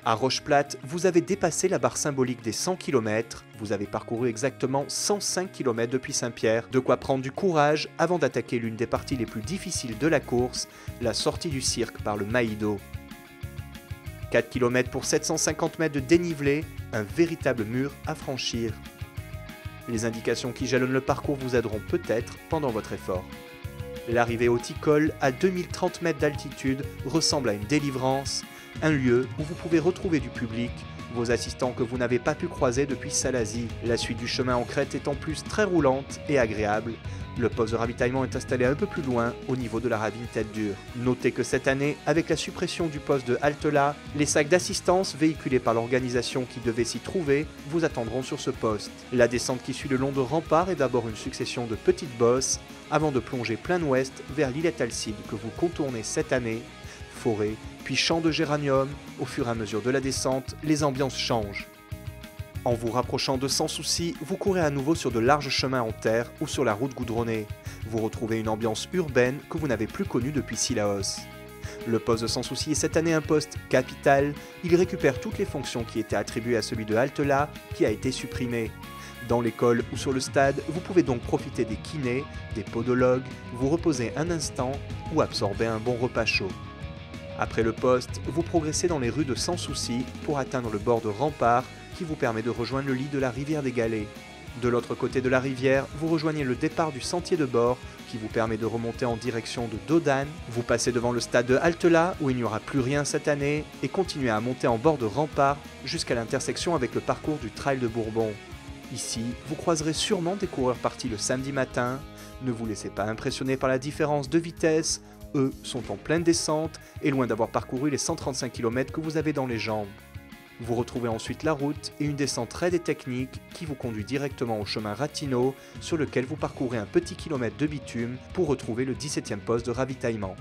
À Roche-Plate, vous avez dépassé la barre symbolique des 100 km, vous avez parcouru exactement 105 km depuis Saint-Pierre, de quoi prendre du courage avant d'attaquer l'une des parties les plus difficiles de la course, la sortie du cirque par le Maïdo. 4 km pour 750 mètres de dénivelé, un véritable mur à franchir. Les indications qui jalonnent le parcours vous aideront peut-être pendant votre effort. L'arrivée au Ticol, à 2030 mètres d'altitude, ressemble à une délivrance, un lieu où vous pouvez retrouver du public, vos assistants que vous n'avez pas pu croiser depuis Salazie. La suite du chemin en crête est en plus très roulante et agréable. Le poste de ravitaillement est installé un peu plus loin, au niveau de la ravine Tête Dure. Notez que cette année, avec la suppression du poste de halte-là, les sacs d'assistance véhiculés par l'organisation qui devait s'y trouver vous attendront sur ce poste. La descente qui suit le long de Rempart est d'abord une succession de petites bosses, avant de plonger plein ouest vers l'îlette Alcide que vous contournez cette année. Forêt, puis champs de géranium, au fur et à mesure de la descente, les ambiances changent. En vous rapprochant de Sans Souci, vous courez à nouveau sur de larges chemins en terre ou sur la route goudronnée. Vous retrouvez une ambiance urbaine que vous n'avez plus connue depuis Cilaos. Le poste de Sans Souci est cette année un poste capital, il récupère toutes les fonctions qui étaient attribuées à celui de halte-là, qui a été supprimé. Dans l'école ou sur le stade, vous pouvez donc profiter des kinés, des podologues, vous reposer un instant ou absorber un bon repas chaud. Après le poste, vous progressez dans les rues de Sans Souci pour atteindre le bord de Rempart qui vous permet de rejoindre le lit de la rivière des Galets. De l'autre côté de la rivière, vous rejoignez le départ du sentier de bord qui vous permet de remonter en direction de Dodane. Vous passez devant le stade de Halte-là où il n'y aura plus rien cette année et continuez à monter en bord de Rempart jusqu'à l'intersection avec le parcours du Trail de Bourbon. Ici, vous croiserez sûrement des coureurs partis le samedi matin. Ne vous laissez pas impressionner par la différence de vitesse. Eux sont en pleine descente et loin d'avoir parcouru les 135 km que vous avez dans les jambes. Vous retrouvez ensuite la route et une descente raide et technique qui vous conduit directement au chemin Ratinot sur lequel vous parcourez un petit kilomètre de bitume pour retrouver le 17e poste de ravitaillement.